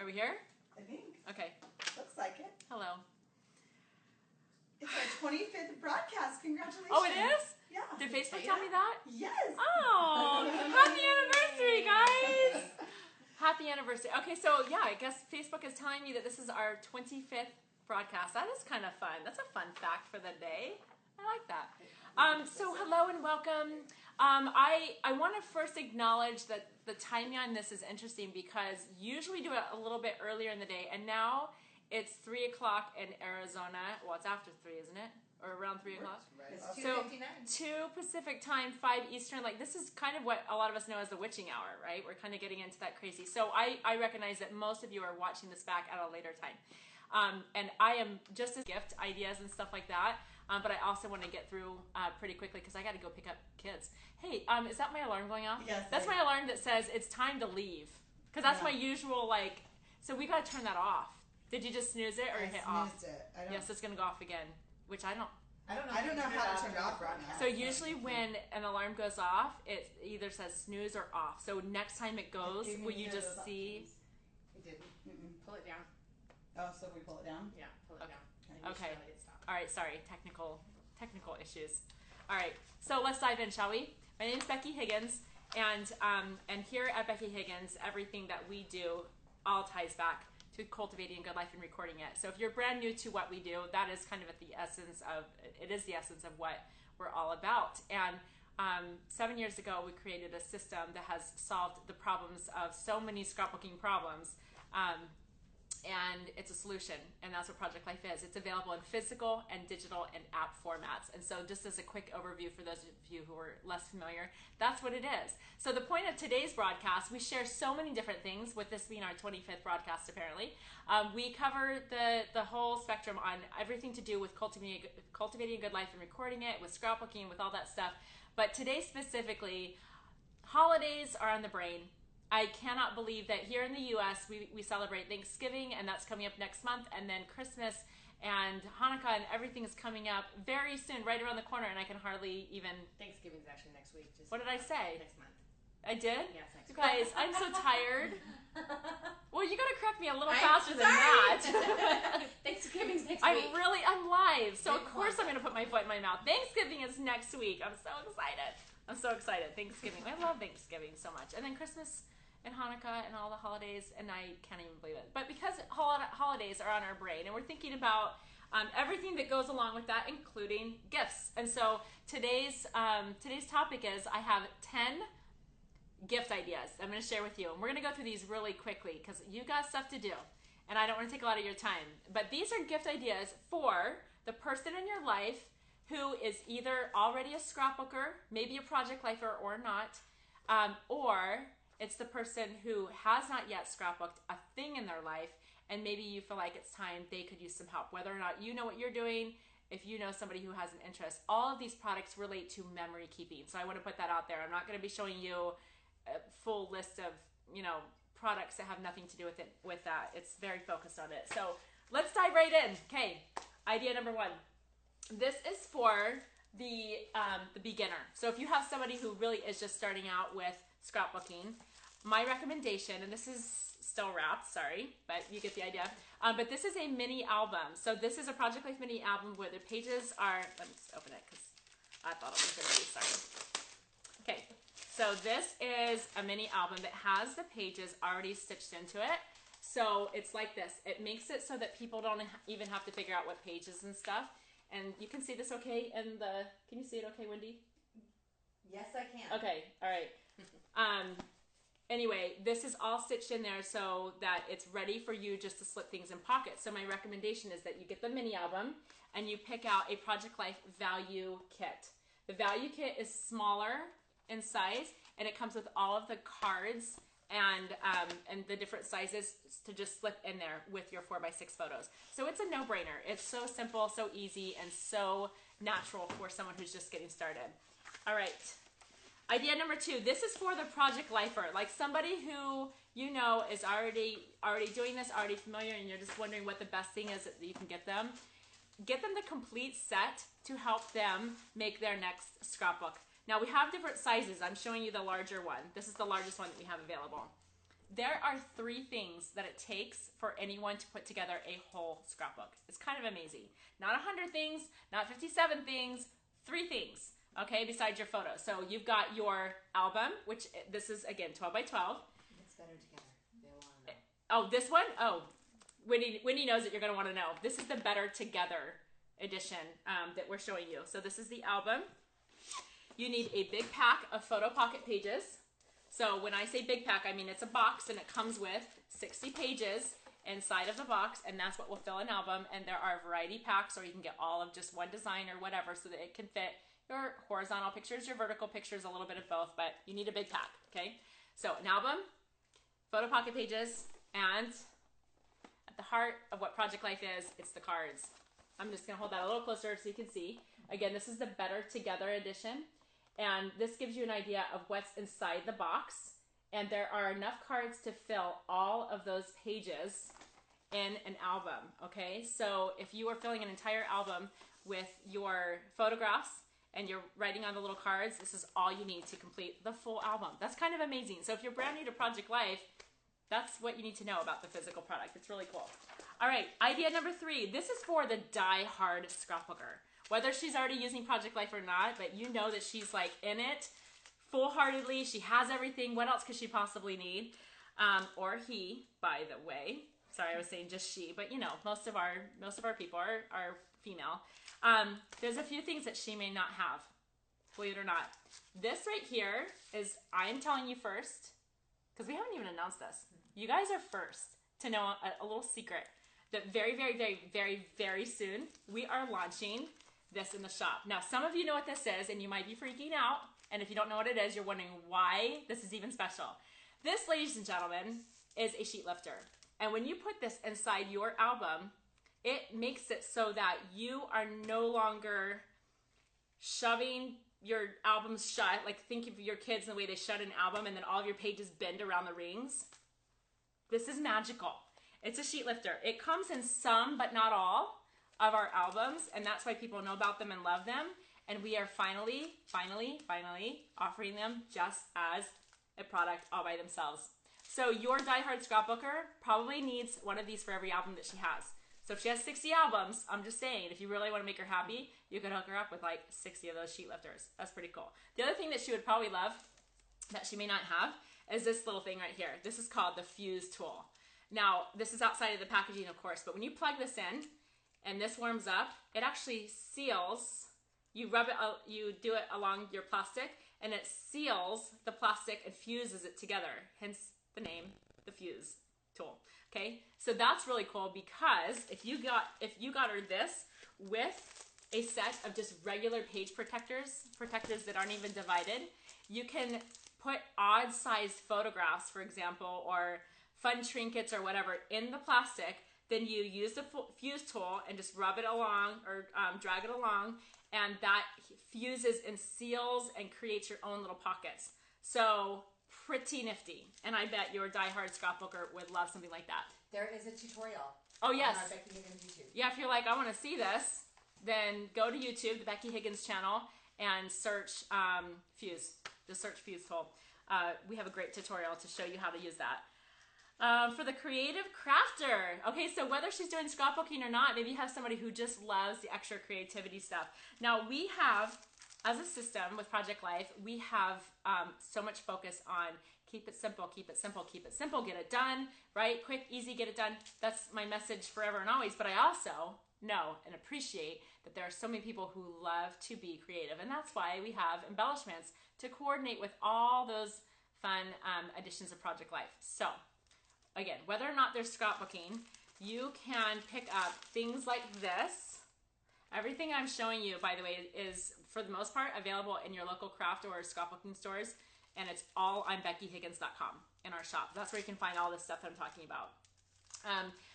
Are we here? I think. Okay. Looks like it. Hello. It's our 25th broadcast. Congratulations. Oh, it is? Yeah. Did Facebook tell me that? Yes. Oh, happy anniversary, guys. Happy anniversary. Okay, so yeah, I guess Facebook is telling me that this is our 25th broadcast. That is kind of fun. That's a fun fact for the day. I like that. So hello and welcome. I want to first acknowledge that the timing on this is interesting because usually we do it a little bit earlier in the day, and now it's 3 o'clock in Arizona. Well, it's after 3, isn't it? Or around 3 o'clock? Right. It's So 2:59. 2 Pacific time, 5 Eastern. Like, this is kind of what a lot of us know as the witching hour, right? We're kind of getting into that crazy. So I recognize that most of you are watching this back at a later time. And I am just as gift ideas and stuff like that. But I also want to get through pretty quickly because I got to go pick up kids. Hey, is that my alarm going off? Yes. That's my alarm that says it's time to leave. Because that's my usual, like, so we got to turn that off. Did you just snooze it or hit off? I snoozed it. Yes, it's going to go off again, which I don't. I don't know how to turn it off right now. So usually when an alarm goes off, it either says snooze or off. So next time it goes, will you just see? It didn't. Pull it down. Oh, so if we pull it down? Yeah, pull it down. And Okay. it stopped. All right, sorry, technical issues. All right, so let's dive in, shall we? My name is Becky Higgins, and here at Becky Higgins, everything that we do all ties back to cultivating a good life and recording it. So if you're brand new to what we do, that is kind of at the essence of what we're all about. And 7 years ago, we created a system that has solved the problems of so many scrapbooking problems. And it's a solution, and that's what Project Life is. It's available in physical and digital and app formats. And so just as a quick overview for those of you who are less familiar, that's what it is. So the point of today's broadcast, we share so many different things, with this being our 25th broadcast apparently. We cover the whole spectrum on everything to do with cultivating a good life and recording it, with scrapbooking, with all that stuff. But today specifically, holidays are on the brain. I cannot believe that here in the U.S. we celebrate Thanksgiving, and that's coming up next month, and then Christmas and Hanukkah and everything is coming up very soon, right around the corner, and I can hardly even... Thanksgiving's actually next week. What did I say? Next month. I did? Yeah, it's next You guys, I'm so tired. Well, you got to correct me a little I'm faster than that. Thanksgiving's next week. I'm live, so of course I'm going to put my foot in my mouth. Thanksgiving is next week. I'm so excited. Thanksgiving. I love Thanksgiving so much. And then Christmas and Hanukkah and all the holidays, and I can't even believe it. But because holidays are on our brain, and we're thinking about everything that goes along with that, including gifts. And so today's topic is, I have 10 gift ideas I'm going to share with you. And we're going to go through these really quickly because you got stuff to do, and I don't want to take a lot of your time. But these are gift ideas for the person in your life who is either already a scrapbooker, maybe a project lifer or not, or it's the person who has not yet scrapbooked a thing in their life, and maybe you feel like it's time they could use some help. Whether or not you know what you're doing, if you know somebody who has an interest, all of these products relate to memory keeping. So I want to put that out there. I'm not going to be showing you a full list of, products that have nothing to do with that. It's very focused on it. So let's dive right in. Okay, idea number 1. This is for the beginner. So if you have somebody who really is just starting out with scrapbooking, my recommendation, and this is still wrapped, sorry, but you get the idea. But this is a mini album. So this is a Project Life mini album where the pages are, let me just open it because I thought it was going to be, sorry. Okay, so this is a mini album that has the pages already stitched into it. So it's like this. It makes it so that people don't even have to figure out what pages and stuff. And you can see this okay in the, can you see it okay, Wendy? Yes, I can. Okay, all right. Anyway, this is all stitched in there so that it's ready for you just to slip things in pockets. So my recommendation is that you get the mini album and you pick out a Project Life value kit. The value kit is smaller in size, and it comes with all of the cards and the different sizes to just slip in there with your 4x6 photos. So it's a no-brainer. It's so simple, so easy, and so natural for someone who's just getting started. All right. Idea number 2, this is for the project lifer, like somebody who is already doing this, already familiar, and you're just wondering what the best thing is that you can get them. Get them the complete set to help them make their next scrapbook. Now we have different sizes. I'm showing you the larger one. This is the largest one that we have available. there are 3 things that it takes for anyone to put together a whole scrapbook. It's kind of amazing. Not 100 things, not 57 things, 3 things, okay, besides your photos. So you've got your album, which this is, again, 12 by 12. It's better together. They want to know. Oh, this one? Oh, Wendy knows that you're going to want to know. This is the Better Together edition that we're showing you. So this is the album. You need a big pack of photo pocket pages. So when I say big pack, I mean it's a box and it comes with 60 pages inside of the box, and that's what will fill an album. And there are variety packs, or you can get all of just one design or whatever, so that it can fit your horizontal pictures, your vertical pictures, a little bit of both, but you need a big pack, okay? So an album, photo pocket pages, and at the heart of what Project Life is, it's the cards. I'm just gonna hold that a little closer so you can see. Again, this is the Better Together edition. And this gives you an idea of what's inside the box. And there are enough cards to fill all of those pages in an album, okay? So if you are filling an entire album with your photographs and you're writing on the little cards, this is all you need to complete the full album. That's kind of amazing. So if you're brand new to Project Life, that's what you need to know about the physical product. It's really cool. All right, idea number 3. This is for the die-hard scrapbooker. Whether she's already using Project Life or not, but you know that she's like in it full-heartedly. She has everything. What else could she possibly need? Or he, by the way. Sorry, I was saying just she, but you know, most of our people are female. There's a few things that she may not have, believe it or not. This right here is, I am telling you first, because we haven't even announced this. You guys are first to know a little secret that very, very, very, very, very soon we are launching this in the shop. Now, some of you know what this is, and you might be freaking out. And if you don't know what it is, you're wondering why this is even special. This, ladies and gentlemen, is a sheet lifter. And when you put this inside your album, it makes it so that you are no longer shoving your albums shut. Like, think of your kids and the way they shut an album and then all of your pages bend around the rings. This is magical. It's a sheet lifter. It comes in some, but not all, of our albums, and that's why people know about them and love them. And we are finally offering them just as a product all by themselves. So your diehard scrapbooker probably needs one of these for every album that she has. So if she has 60 albums, I'm just saying, if you really want to make her happy, you could hook her up with like 60 of those sheet lifters. That's pretty cool. The other thing that she would probably love that she may not have is this little thing right here. This is called the fuse tool. Now, this is outside of the packaging, of course, but when you plug this in and this warms up, it actually seals. You rub it, you do it along your plastic, and it seals the plastic and fuses it together. Hence the name, the fuse tool. Okay, so that's really cool, because if you got her this with a set of just regular page protectors that aren't even divided, you can put odd-sized photographs, for example, or fun trinkets or whatever in the plastic. Then you use the fuse tool and just rub it along or drag it along, and that fuses and seals and creates your own little pockets. So pretty nifty. And I bet your diehard scrapbooker would love something like that. There is a tutorial. Oh, yes. On our Becky Higgins YouTube. Yeah, if you're like, I want to see this, then go to YouTube, the Becky Higgins channel, and search fuse. Just search fuse tool. We have a great tutorial to show you how to use that. For the creative crafter. Okay, so whether she's doing scrapbooking or not, maybe you have somebody who just loves the extra creativity stuff. Now, we have, as a system with Project Life, we have so much focus on keep it simple, keep it simple, keep it simple, get it done, right? Quick, easy, get it done. That's my message forever and always. But I also know and appreciate that there are so many people who love to be creative. And that's why we have embellishments to coordinate with all those fun additions of Project Life. So, again, whether or not they're scrapbooking, you can pick up things like this. Everything I'm showing you, by the way, is, for the most part, available in your local craft or scrapbooking stores, and it's all on BeckyHiggins.com in our shop. That's where you can find all this stuff that I'm talking about.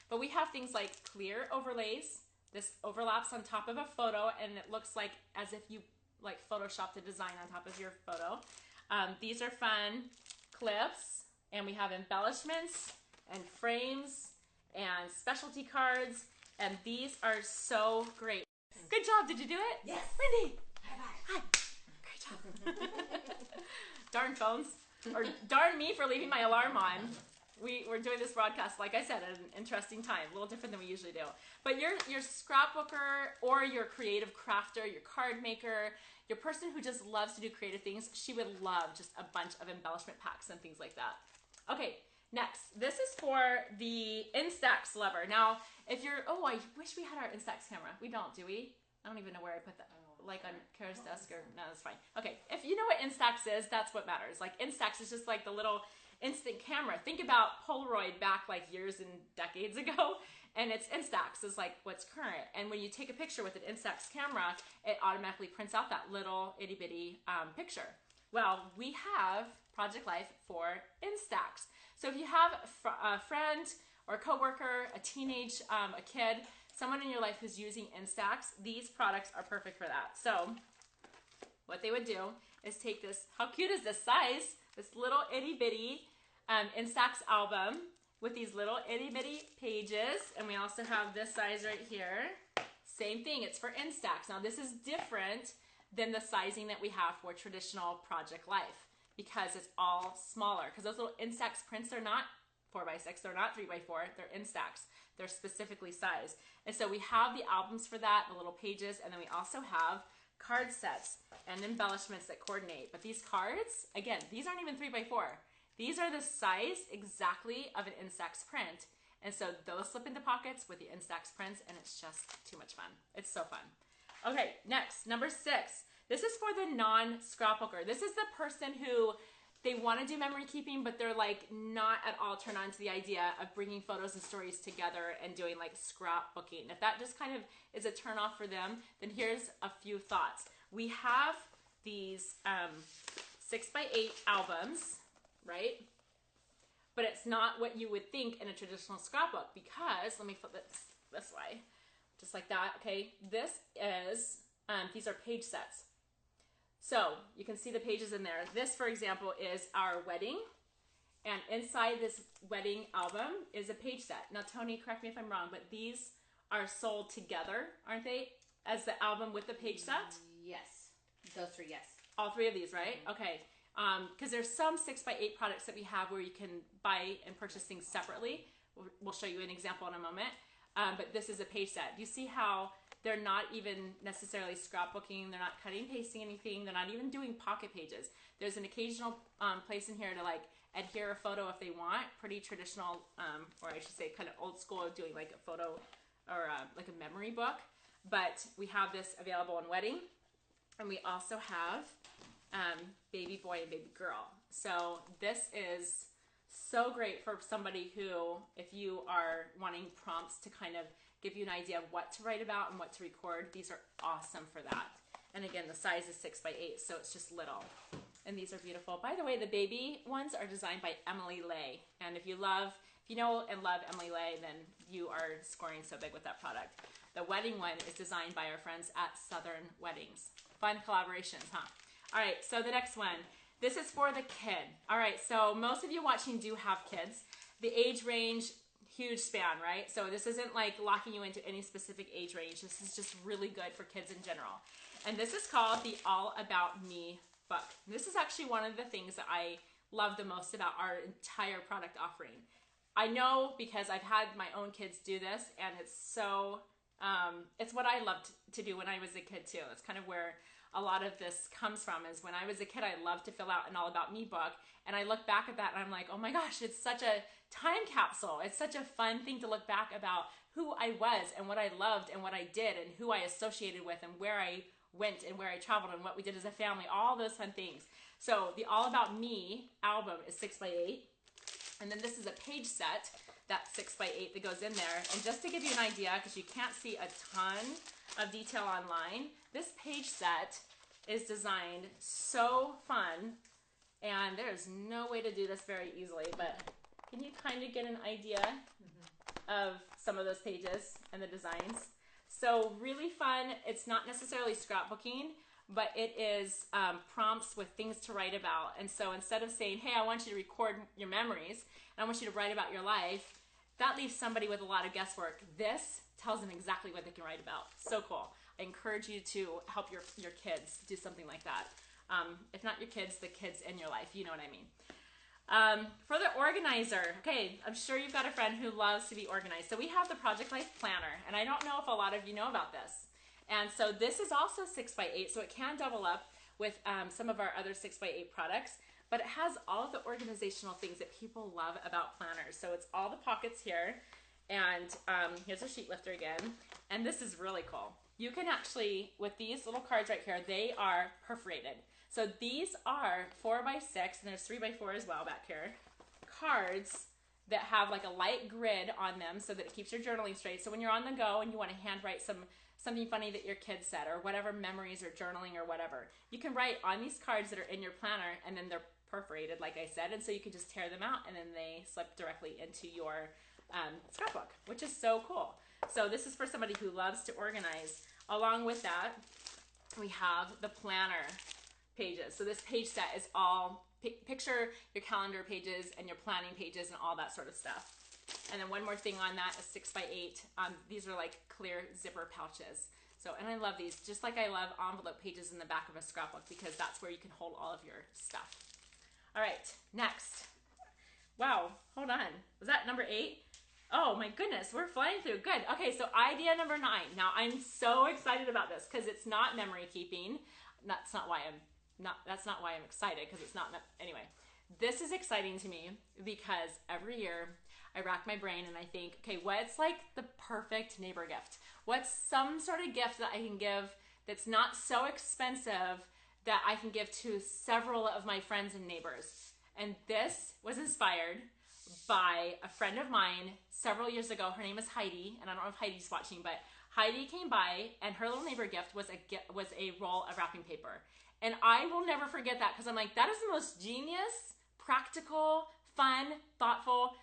But we have things like clear overlays. This overlaps on top of a photo, and it looks like as if you like photoshopped a design on top of your photo. These are fun clips, and we have embellishments and frames and specialty cards, and these are so great. Good job. Did you do it? Yes. Wendy. Hi. Great job. Darn phones. Or darn me for leaving my alarm on. we're doing this broadcast, like I said, at an interesting time, a little different than we usually do. But your scrapbooker or your creative crafter, your card maker, your person who just loves to do creative things, she would love just a bunch of embellishment packs and things like that. Okay, next. This is for the Instax lover. Now, if you're, oh, I wish we had our Instax camera. We don't, do we? I don't even know where I put that. Like on Kara's desk or, no, that's fine. Okay, if you know what Instax is, that's what matters. Like Instax is just like the little instant camera. Think about Polaroid back like years and decades ago, and it's Instax is like what's current. And when you take a picture with an Instax camera, it automatically prints out that little itty bitty picture. Well, we have Project Life for Instax. So if you have a friend or a coworker, a teenage, a kid, someone in your life who's using Instax, these products are perfect for that. So what they would do is take this, how cute is this size? This little itty bitty Instax album with these little itty bitty pages. And we also have this size right here. Same thing, it's for Instax. Now this is different than the sizing that we have for traditional Project Life because it's all smaller. Because those little Instax prints are not 4x6, they're not 3x4, they're Instax. They're specifically sized. And so we have the albums for that, the little pages, and then we also have card sets and embellishments that coordinate. But these cards, again, these aren't even 3x4. These are the size exactly of an Instax print. And so those slip into pockets with the Instax prints, and it's just too much fun. It's so fun. Okay, next, number 6. This is for the non-scrapbooker. This is the person who they want to do memory keeping, but they're like not at all turned on to the idea of bringing photos and stories together and doing like scrapbooking. If that just kind of is a turn off for them, then here's a few thoughts. We have these 6x8 albums, right? But it's not what you would think in a traditional scrapbook because, let me flip it this way, just like that, okay? This is, these are page sets. So you can see the pages in there. This, for example, is our wedding. And inside this wedding album is a page set. Now, Tony, correct me if I'm wrong, but these are sold together, aren't they? As the album with the page set? Yes. Those 3, yes. All 3 of these, right? Okay. Because there's some 6x8 products that we have where you can buy and purchase things separately. We'll show you an example in a moment. But this is a page set. Do you see how they're not even necessarily scrapbooking. They're not cutting and pasting anything. They're not even doing pocket pages. There's an occasional place in here to like adhere a photo if they want. Pretty traditional, or I should say kind of old school of doing like a photo or like a memory book. But we have this available in wedding. And we also have baby boy and baby girl. So this is so great for somebody who, if you are wanting prompts to kind of give you an idea of what to write about and what to record, these are awesome for that. And again, the size is 6x8, so it's just little. And these are beautiful. By the way, the baby ones are designed by Emily Lay. And if you know and love Emily Lay, then you are scoring so big with that product. The wedding one is designed by our friends at Southern Weddings. Fun collaborations, huh? All right, so the next one. This is for the kid. All right, so most of you watching do have kids. The age range, huge span, right? So this isn't like locking you into any specific age range. This is just really good for kids in general. And this is called the All About Me book. And this is actually one of the things that I love the most about our entire product offering. I know because I've had my own kids do this, and it's so, it's what I loved to do when I was a kid too. It's kind of where a lot of this comes from, is when I was a kid, I loved to fill out an All About Me book. And I look back at that and I'm like, oh my gosh, it's such a time capsule. It's such a fun thing to look back about who I was and what I loved and what I did and who I associated with and where I went and where I traveled and what we did as a family, all those fun things. So the All About Me album is 6x8. And then this is a page set, that's 6x8 that goes in there. And just to give you an idea, because you can't see a ton of detail online, this page set is designed so fun. And there's no way to do this very easily, but can you kind of get an idea of some of those pages and the designs? So really fun. It's not necessarily scrapbooking, but it is prompts with things to write about. And so instead of saying, hey, I want you to record your memories, and I want you to write about your life, that leaves somebody with a lot of guesswork. This tells them exactly what they can write about. So cool. I encourage you to help your kids do something like that. If not your kids, the kids in your life. You know what I mean. For the organizer, okay, I'm sure you've got a friend who loves to be organized. So we have the Project Life Planner, and I don't know if a lot of you know about this. And so this is also 6x8, so it can double up with some of our other 6x8 products, but it has all of the organizational things that people love about planners. So it's all the pockets here, and here's a sheet lifter again, and this is really cool. You can actually, with these little cards right here, they are perforated. So these are 4x6, and there's 3x4 as well back here, cards that have like a light grid on them so that it keeps your journaling straight. So when you're on the go and you want to handwrite something funny that your kids said or whatever memories or journaling or whatever, you can write on these cards that are in your planner, and then they're perforated like I said, and so you can just tear them out and then they slip directly into your scrapbook, which is so cool. So this is for somebody who loves to organize. Along with that, we have the planner pages. So this page set is all picture your calendar pages and your planning pages and all that sort of stuff. And then one more thing on that is 6x8. These are like clear zipper pouches. So, and I love these, just like I love envelope pages in the back of a scrapbook, because that's where you can hold all of your stuff. All right, next. Wow, hold on. Was that number 8? Oh my goodness, we're flying through. Good. Okay, so idea number 9. Now I'm so excited about this because it's not memory keeping. That's not why I'm excited, because it's not. Anyway, this is exciting to me because every year I rack my brain and I think, okay, what's like the perfect neighbor gift? What's some sort of gift that I can give that's not so expensive that I can give to several of my friends and neighbors? And this was inspired by a friend of mine several years ago. Her name is Heidi, and I don't know if Heidi's watching, but Heidi came by and her little neighbor gift was a roll of wrapping paper. And I will never forget that, because I'm like, that is the most genius, practical, fun, thoughtful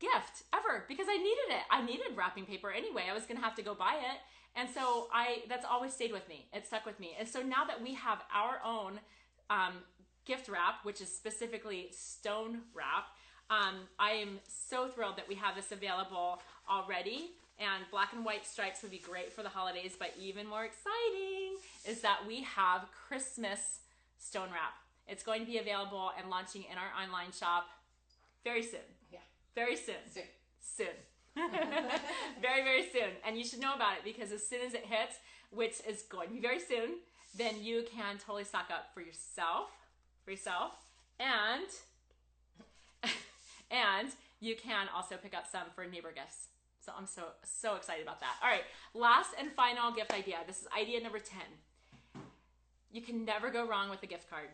gift ever, because I needed it. I needed wrapping paper anyway. I was going to have to go buy it. And so that's always stayed with me. It stuck with me. And so now that we have our own gift wrap, which is specifically stone wrap, I am so thrilled that we have this available already. And black and white stripes would be great for the holidays, but even more exciting is that we have Christmas stone wrap. It's going to be available and launching in our online shop very soon. Yeah. Very soon. Soon. Very, very soon. And you should know about it, because as soon as it hits, which is going to be very soon, then you can totally stock up for yourself, and you can also pick up some for neighbor gifts. So I'm so excited about that. All right, last and final gift idea. This is idea number 10. You can never go wrong with a gift card.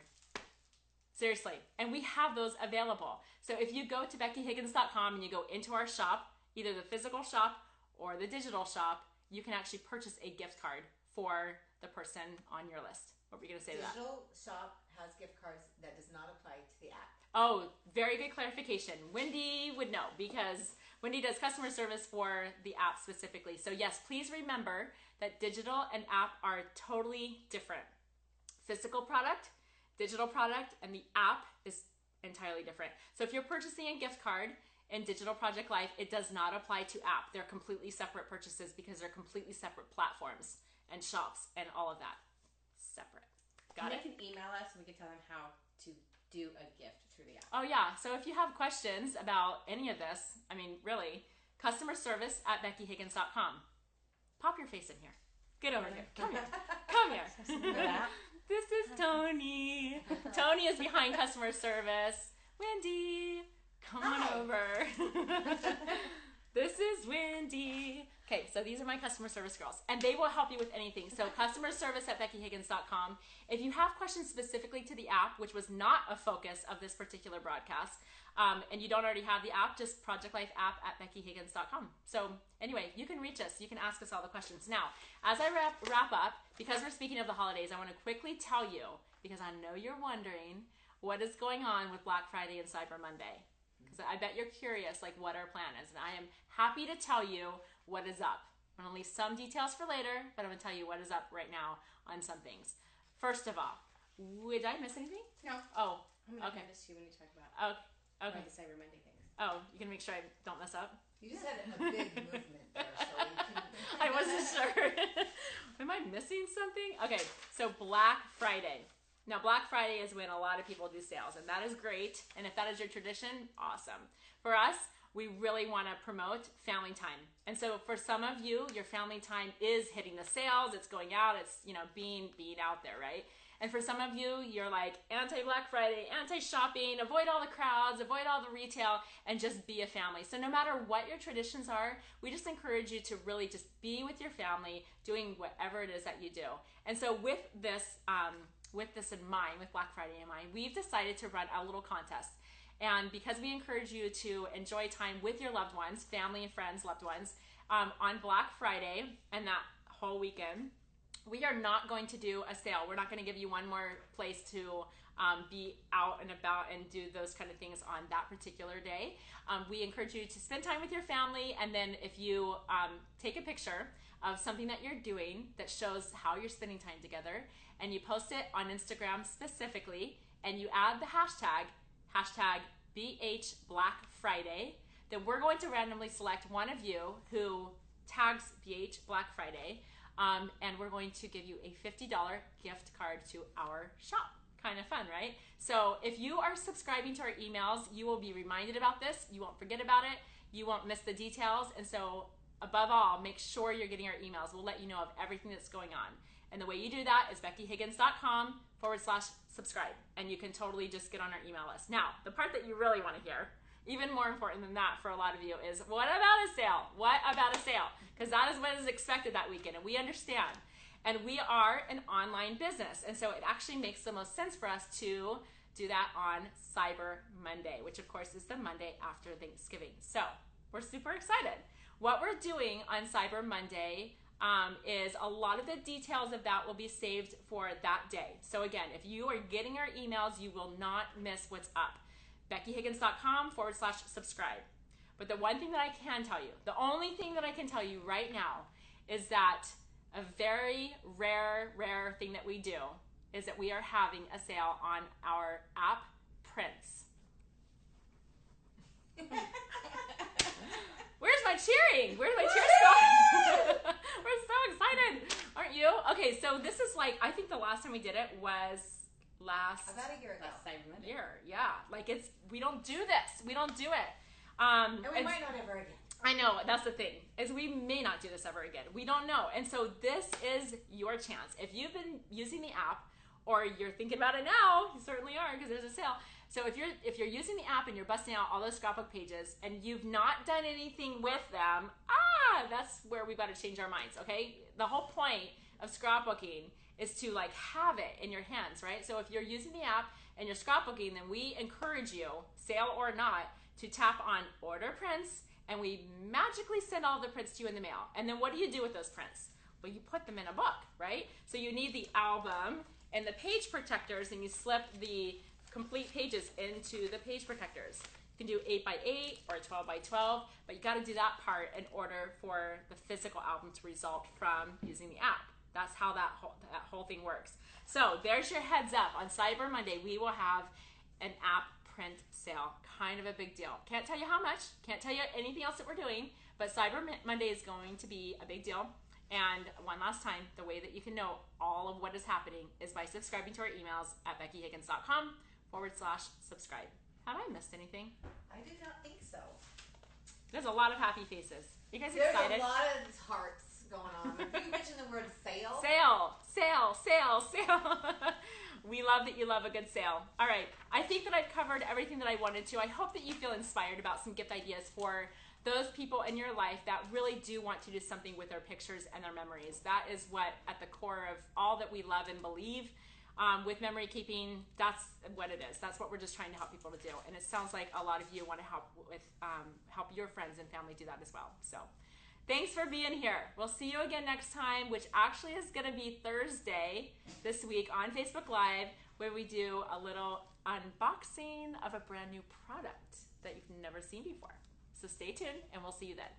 Seriously. And we have those available. So if you go to BeckyHiggins.com and you go into our shop, either the physical shop or the digital shop, you can actually purchase a gift card for the person on your list. What were you going to say to that? Digital shop has gift cards that does not apply to the app. Oh, very good clarification. Wendy would know, because Wendy does customer service for the app specifically. So yes, please remember that digital and app are totally different. Physical product, digital product, and the app is entirely different. So if you're purchasing a gift card in Digital Project Life, it does not apply to app. They're completely separate purchases, because they're completely separate platforms and shops and all of that. Separate. Got it? They can email us and we can tell them how to do a gift through the app. Oh yeah, so if you have questions about any of this, I mean, really, customer service at BeckyHiggins.com. Pop your face in here. Get over here. Come here. Come here. This is Tony. Tony is behind customer service. Wendy, come on over. This is Wendy. Okay, so these are my customer service girls, and they will help you with anything. So customer service at BeckyHiggins.com. If you have questions specifically to the app, which was not a focus of this particular broadcast, and you don't already have the app, just Project Life app at BeckyHiggins.com. So anyway, you can reach us. You can ask us all the questions. Now, as I wrap up, because we're speaking of the holidays, I want to quickly tell you, because I know you're wondering, what is going on with Black Friday and Cyber Monday. Because I bet you're curious, like, what our plan is. And I am happy to tell you what is up. I'm going to leave some details for later, but I'm going to tell you what is up right now on some things. First of all, did I miss anything? No. Oh, I'm going to okay. miss you when you talk about Okay. the Cyber Monday things. Oh, you're going to make sure I don't mess up? You just had a big movement there, so you can... I wasn't sure. Am I missing something? Okay, so Black Friday. Now, Black Friday is when a lot of people do sales, and that is great. And if that is your tradition, awesome. For us, we really want to promote family time. And so for some of you, your family time is hitting the sales, it's going out, it's, being out there, right? And for some of you, you're like anti-Black Friday, anti-shopping, avoid all the crowds, avoid all the retail, and just be a family. So no matter what your traditions are, we just encourage you to really just be with your family, doing whatever it is that you do. And so with this in mind, with Black Friday in mind, we've decided to run a little contest. And because we encourage you to enjoy time with your loved ones, family and friends, loved ones, on Black Friday and that whole weekend, we are not going to do a sale. We're not going to give you one more place to be out and about and do those kind of things on that particular day. We encourage you to spend time with your family, and then if you take a picture of something that you're doing that shows how you're spending time together, and you post it on Instagram specifically, and you add the hashtag BHBlackFriday, then we're going to randomly select one of you who tags BH Black Friday, and we're going to give you a $50 gift card to our shop. Kind of fun, right? So if you are subscribing to our emails, you will be reminded about this. You won't forget about it. You won't miss the details. And so above all, make sure you're getting our emails. We'll let you know of everything that's going on. And the way you do that is BeckyHiggins.com/subscribe. And you can totally just get on our email list. Now, the part that you really want to hear, even more important than that for a lot of you, is what about a sale? What about a sale? Because that is what is expected that weekend, and we understand. And we are an online business, and so it actually makes the most sense for us to do that on Cyber Monday, which of course is the Monday after Thanksgiving. So we're super excited. What we're doing on Cyber Monday is a lot of the details of that will be saved for that day. So again, if you are getting our emails, you will not miss what's up. BeckyHiggins.com/subscribe. But the one thing that I can tell you, the only thing that I can tell you right now is that a very rare thing that we do is that we are having a sale on our app prints. Where's my cheering? Where's my cheer squad? We're so excited. Aren't you? Okay, so this is like, I think the last time we did it was About a year ago. Last Cyber Monday. yeah. Like we don't do this. We don't do it. And we might not ever again. I know, that's the thing, is we may not do this ever again. We don't know. And so this is your chance. If you've been using the app, or you're thinking about it now, you certainly are, because there's a sale. So if you're using the app and you're busting out all those scrapbook pages and you've not done anything with them, that's where we've got to change our minds, okay? The whole point of scrapbooking is to like have it in your hands, right? So if you're using the app and you're scrapbooking, then we encourage you, sale or not, to tap on order prints, and we magically send all the prints to you in the mail. And then what do you do with those prints? Well, you put them in a book, right? So you need the album and the page protectors, and you slip the complete pages into the page protectors. You can do 8x8 or 12x12, but you gotta do that part in order for the physical album to result from using the app. That's how that whole thing works. So there's your heads up. On Cyber Monday, we will have an app print sale. Kind of a big deal. Can't tell you how much, can't tell you anything else that we're doing, but Cyber Monday is going to be a big deal. And one last time, the way that you can know all of what is happening is by subscribing to our emails at BeckyHiggins.com/subscribe. Have I missed anything? I do not think so. There's a lot of happy faces. You guys There's excited? a lot of hearts going on. If you mention the word sale. Sale. We love that you love a good sale. All right. I think that I've covered everything that I wanted to. I hope that you feel inspired about some gift ideas for those people in your life that really do want to do something with their pictures and their memories. That is what at the core of all that we love and believe. With memory keeping, that's what it is. That's what we're just trying to help people to do. And it sounds like a lot of you want to help with help your friends and family do that as well. So thanks for being here. We'll see you again next time, which actually is going to be Thursday this week on Facebook Live, where we do a little unboxing of a brand new product that you've never seen before. So stay tuned, and we'll see you then.